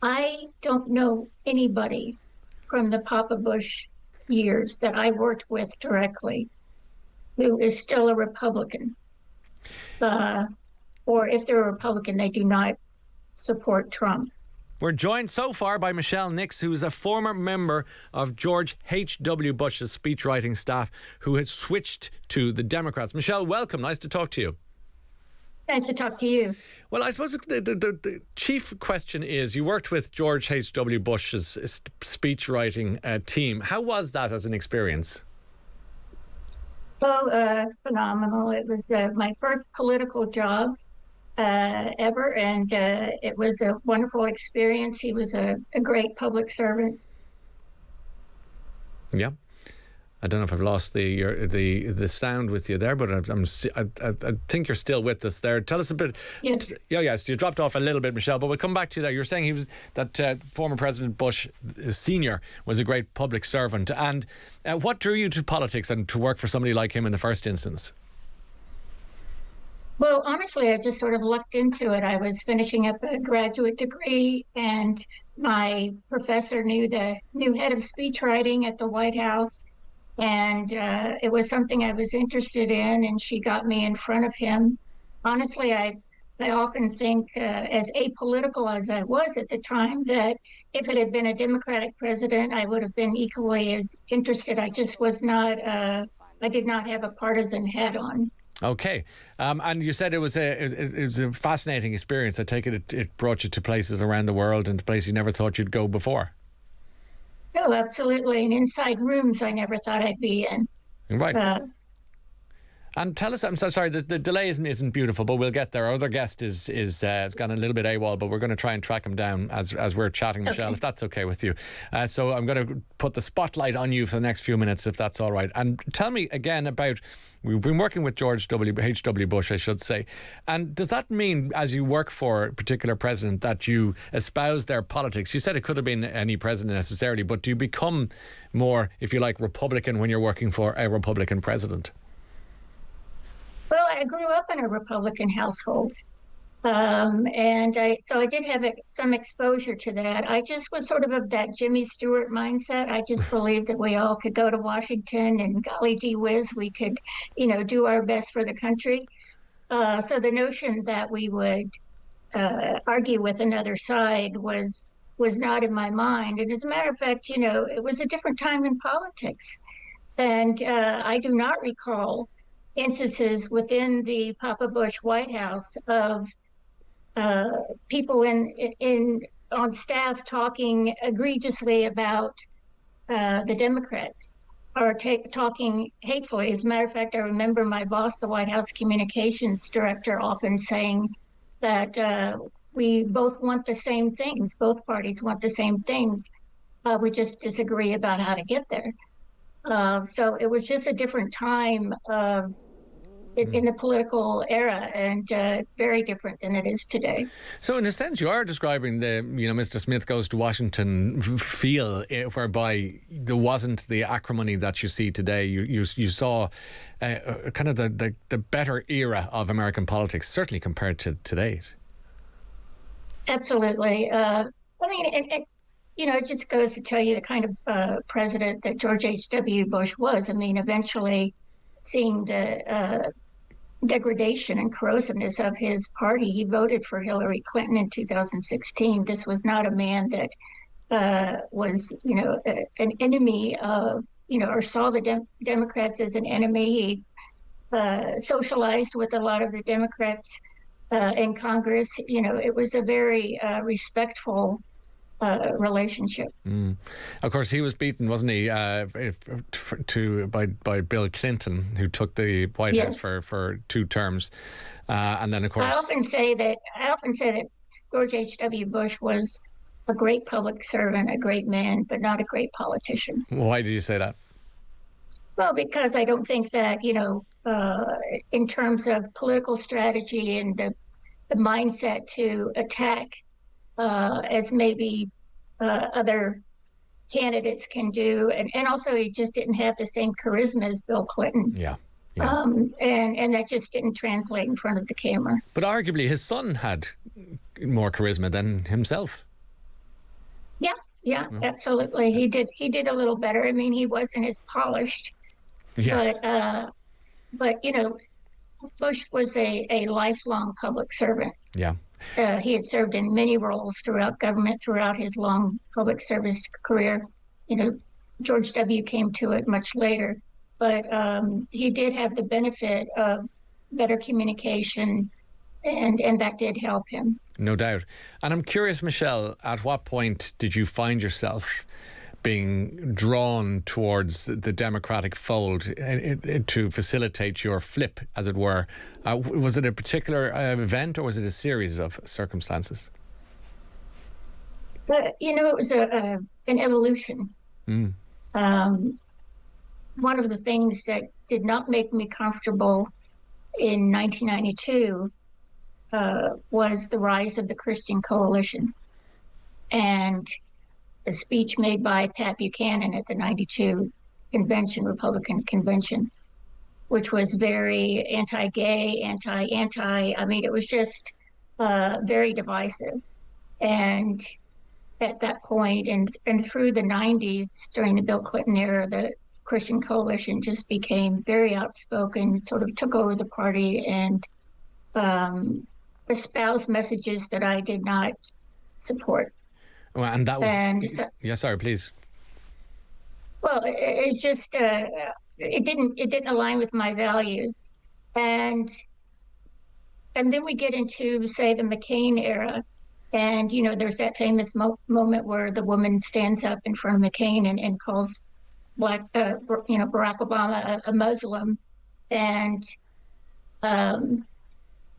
I don't know anybody from the Papa Bush years that I worked with directly who is still a Republican. Uh, or if they're a Republican, they do not support Trump. We're joined so far by Michele Nix, who is a former member of George H.W. Bush's speechwriting staff, who has switched to the Democrats. Michele, welcome. Nice to talk to you. Nice to talk to you. Well, I suppose the chief question is, you worked with George H.W. Bush's speechwriting team. How was that as an experience? Oh, phenomenal. It was my first political job ever, and it was a wonderful experience. He was a great public servant. Yeah. I don't know if I've lost the sound with you there, but I think you're still with us there. Tell us a bit. Yes. Yes. You dropped off a little bit, Michele, but we'll come back to you there. You're saying that former President Bush Senior was a great public servant. And what drew you to politics and to work for somebody like him in the first instance? Well, honestly, I just sort of lucked into it. I was finishing up a graduate degree, and my professor knew the new head of speechwriting at the White House. And it was something I was interested in, and she got me in front of him. Honestly, I often think, as apolitical as I was at the time, that if it had been a Democratic president, I would have been equally as interested. I just was not, I did not have a partisan hat on. Okay. And you said it was a fascinating experience. I take it brought you to places around the world and to places you never thought you'd go before. Oh, absolutely. And inside rooms I never thought I'd be in. Right. And tell us, I'm so sorry, the delay isn't beautiful, but we'll get there. Our other guest is it's gone a little bit AWOL, but we're going to try and track him down as we're chatting, Michele, if that's okay with you. So I'm going to put the spotlight on you for the next few minutes, if that's all right. And tell me again about, we've been working with George H.W. Bush, I should say. And does that mean, as you work for a particular president, that you espouse their politics? You said it could have been any president necessarily, but do you become more, if you like, Republican when you're working for a Republican president? Well, I grew up in a Republican household, and I did have some exposure to that. I just was sort of that Jimmy Stewart mindset. I just believed that we all could go to Washington and golly gee whiz, we could, do our best for the country. So the notion that we would argue with another side was not in my mind. And as a matter of fact, it was a different time in politics, and I do not recall instances within the Papa Bush White House of people on staff talking egregiously about the Democrats or talking hatefully. As a matter of fact, I remember my boss, the White House communications director, often saying that we both want the same things. Both parties want the same things. We just disagree about how to get there. So it was just a different time in the political era, and very different than it is today. So in a sense, you are describing the, Mr. Smith goes to Washington feel, whereby there wasn't the acrimony that you see today. You saw kind of the better era of American politics, certainly compared to today's. Absolutely. It just goes to tell you the kind of president that George H.W. Bush was. Eventually seeing the degradation and corrosiveness of his party, he voted for Hillary Clinton in 2016. This was not a man that was, an enemy of, or saw the Democrats as an enemy. He socialized with a lot of the Democrats in Congress. It was a very respectful relationship. Of course, he was beaten, wasn't he, by Bill Clinton, who took the White House for 2 terms, and then of course. I often say that George H.W. Bush was a great public servant, a great man, but not a great politician. Why do you say that? Well, because I don't think that in terms of political strategy and the mindset to attack. As maybe other candidates can do. And also he just didn't have the same charisma as Bill Clinton. Yeah. And that just didn't translate in front of the camera. But arguably his son had more charisma than himself. Yeah, No? absolutely. He did a little better. I mean, he wasn't as polished, Yes. but but Bush was a lifelong public servant. Yeah. He had served in many roles throughout government throughout his long public service career. You know, George W. came to it much later, but he did have the benefit of better communication, and that did help him. No doubt. And I'm curious, Michelle, at what point did you find yourself being drawn towards the Democratic fold to facilitate your flip, as it were? Was it a particular event, or was it a series of circumstances? But it was an evolution. Mm. Um, One of the things that did not make me comfortable in 1992 was the rise of the Christian Coalition and a speech made by Pat Buchanan at the 92 convention, Republican convention, which was very anti-gay, anti-anti. I mean, it was just very divisive. And at that point, and through the 90s, during the Bill Clinton era, the Christian Coalition just became very outspoken, sort of took over the party and espoused messages that I did not support. Well, and that was. And so, Yeah, sorry, please. well, it's just it didn't align with my values, and then we get into, say, the McCain era, and there's that famous moment where the woman stands up in front of McCain and calls Barack Obama a Muslim, and um,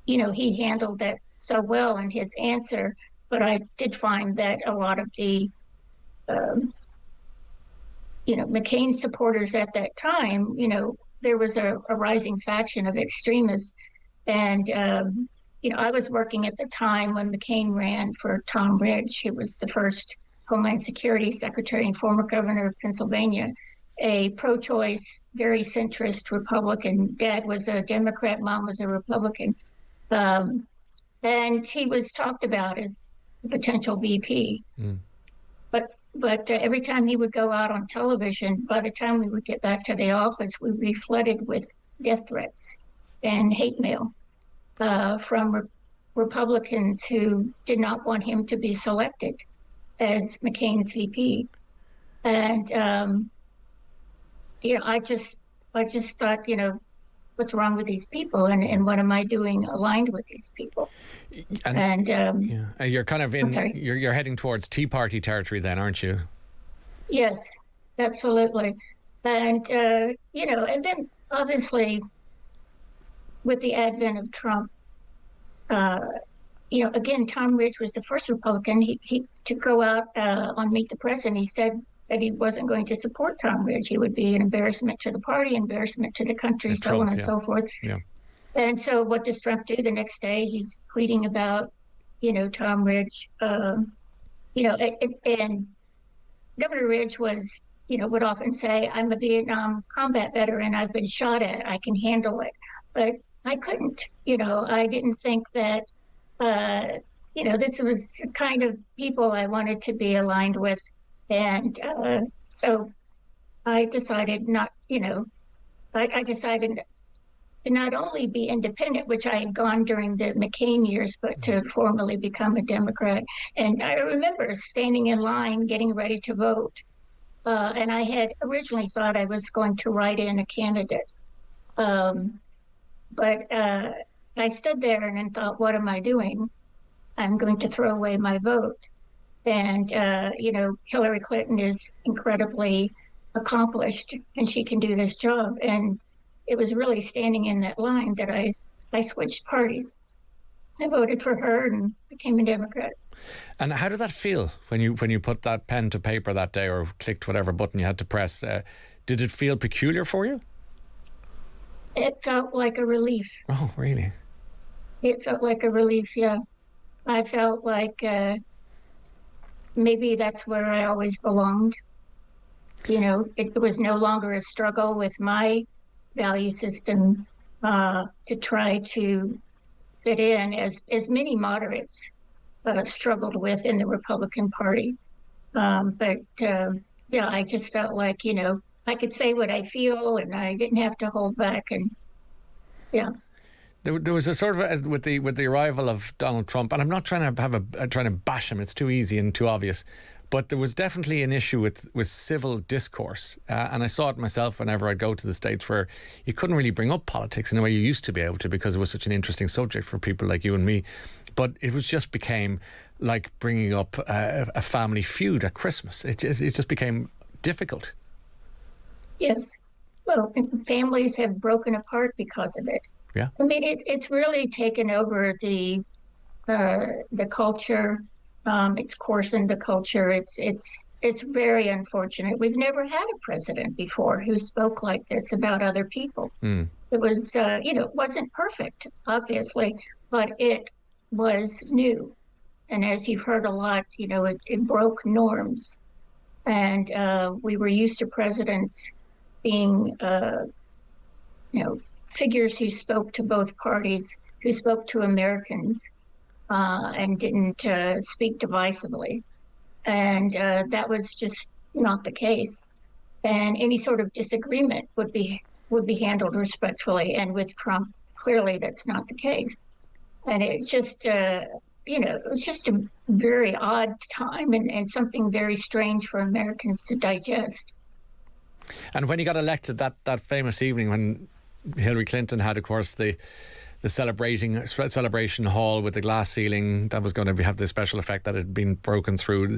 he handled that so well in his answer. But I did find that a lot of the um, McCain supporters at that time, there was a rising faction of extremists. And, I was working at the time when McCain ran for Tom Ridge, who was the first Homeland Security Secretary and former governor of Pennsylvania, a pro-choice, very centrist Republican. Dad was a Democrat, mom was a Republican. Um, and he was talked about as a potential VP. Mm. But every time he would go out on television, by the time we would get back to the office, we'd be flooded with death threats and hate mail from Republicans who did not want him to be selected as McCain's VP. And I just thought, what's wrong with these people, and what am I doing aligned with these people? And Yeah, you're kind of I'm sorry. you're heading towards Tea Party territory, then, aren't you? Yes, absolutely. And and then obviously with the advent of Trump, uh, again, Tom Ridge was the first Republican. He to go out on Meet the Press, and he said that he wasn't going to support Tom Ridge. He would be an embarrassment to the party, embarrassment to the country, so Trump, on and yeah, so forth. yeah. And so, what does Trump do the next day? He's tweeting about, Tom Ridge. And Governor Ridge would often say, "I'm a Vietnam combat veteran. I've been shot at. I can handle it." But I couldn't. I didn't think that. This was the kind of people I wanted to be aligned with, and so I decided not. I decided to not only be independent, which I had gone during the McCain years, but to formally become a Democrat. And I remember standing in line, getting ready to vote. And I had originally thought I was going to write in a candidate. But I stood there and then thought, what am I doing? I'm going to throw away my vote. And, Hillary Clinton is incredibly accomplished and she can do this job. And it was really standing in that line that I switched parties. I voted for her and became a Democrat. And how did that feel when you put that pen to paper that day, or clicked whatever button you had to press? Did it feel peculiar for you? It felt like a relief. Oh, really? It felt like a relief, yeah. I felt like maybe that's where I always belonged. It was no longer a struggle with my value system to try to fit in, as many moderates struggled with in the Republican Party. But yeah, I just felt like, I could say what I feel and I didn't have to hold back. And yeah, There was a sort of with the arrival of Donald Trump, and I'm not trying to trying to bash him. It's too easy and too obvious. But there was definitely an issue with civil discourse, and I saw it myself whenever I go to the States, where you couldn't really bring up politics in the way you used to be able to, because it was such an interesting subject for people like you and me. But it was just became like bringing up a family feud at Christmas. It just became difficult. yes. Well, and families have broken apart because of it. Yeah. I mean, it's really taken over the culture. It's coarsened the culture. It's very unfortunate. We've never had a president before who spoke like this about other people. Mm. It was, it wasn't perfect, obviously, but it was new. And as you've heard a lot, it broke norms. And we were used to presidents being, figures who spoke to both parties, who spoke to Americans, and didn't speak divisively. And that was just not the case. And any sort of disagreement would be handled respectfully. And with Trump, clearly that's not the case. And it's just, it was just a very odd time and something very strange for Americans to digest. And when he got elected, that famous evening when Hillary Clinton had, of course, the celebration hall with the glass ceiling that was going to have the special effect that had been broken through.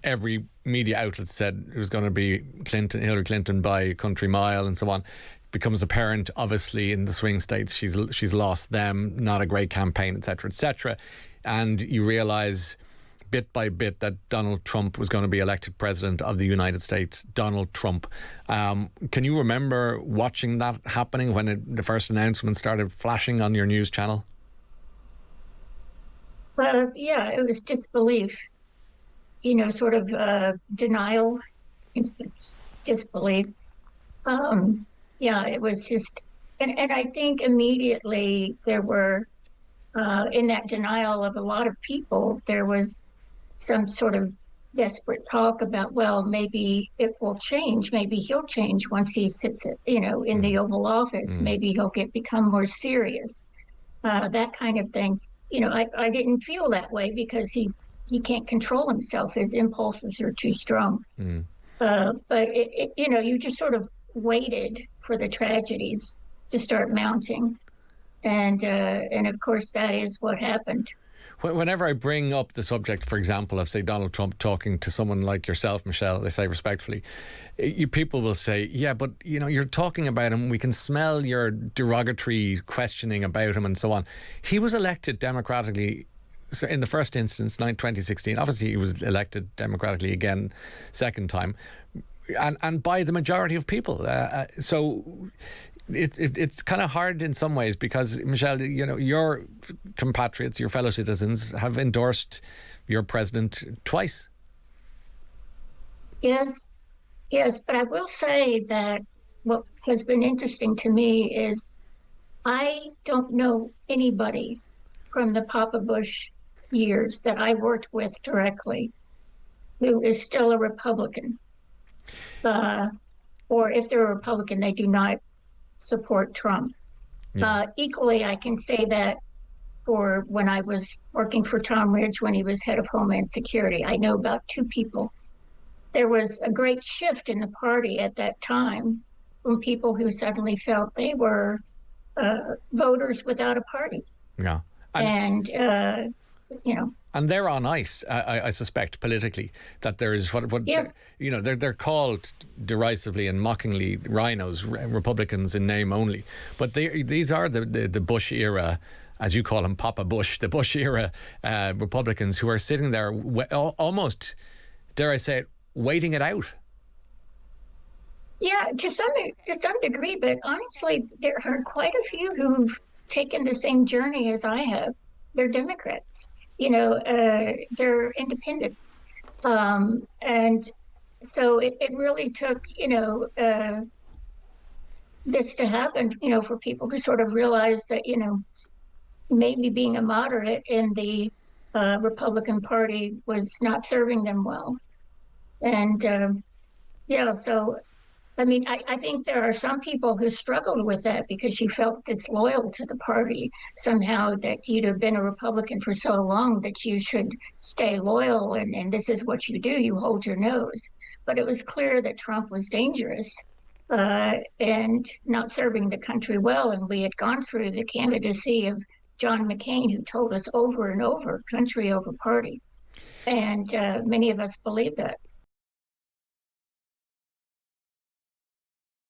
Every media outlet said it was going to be Hillary Clinton by a country mile and so on. Becomes apparent, obviously, in the swing states, she's lost them. Not a great campaign, etc., etc. And you realise bit by bit that Donald Trump was going to be elected president of the United States. Donald Trump. Can you remember watching that happening when the first announcement started flashing on your news channel? Well, yeah, it was disbelief, sort of denial, disbelief. Yeah, it was just, and I think immediately there were, in that denial of a lot of people, there was some sort of desperate talk about, well, maybe it will change. Maybe he'll change once he sits, in the Oval Office. Maybe he'll become more serious, that kind of thing. I didn't feel that way because he can't control himself. His impulses are too strong. But you just sort of waited for the tragedies to start mounting, and of course that is what happened. Whenever I bring up the subject, for example, of, say, Donald Trump talking to someone like yourself, Michelle, they say respectfully, people will say, yeah, but, you're talking about him. We can smell your derogatory questioning about him and so on. He was elected democratically in the first instance, 2016. Obviously, he was elected democratically again, second time, and by the majority of people. So it's kind of hard in some ways because, Michelle, your compatriots, your fellow citizens have endorsed your president twice. Yes, yes, but I will say that what has been interesting to me is I don't know anybody from the Papa Bush years that I worked with directly who is still a Republican. Or if they're a Republican, they do not support Trump. Yeah. Equally, I can say that for when I was working for Tom Ridge when he was head of Homeland Security, I know about two people. There was a great shift in the party at that time from people who suddenly felt they were voters without a party. Yeah. And and they're on ice, I suspect, politically. That there is what yes. They're called derisively and mockingly rhinos, Republicans in name only. But these are the Bush era, as you call him, Papa Bush, the Bush era Republicans who are sitting there almost, dare I say it, waiting it out. Yeah, to some degree, but honestly, there are quite a few who've taken the same journey as I have. They're Democrats, they're independents, and so it really took, this to happen, for people to sort of realize that, maybe being a moderate in the Republican Party was not serving them well. And yeah, so I mean, I think there are some people who struggled with that because you felt disloyal to the party somehow, that you'd have been a Republican for so long that you should stay loyal, and this is what you do, you hold your nose. But it was clear that Trump was dangerous and not serving the country well. And we had gone through the candidacy of John McCain, who told us over and over, country over party. And many of us believe that.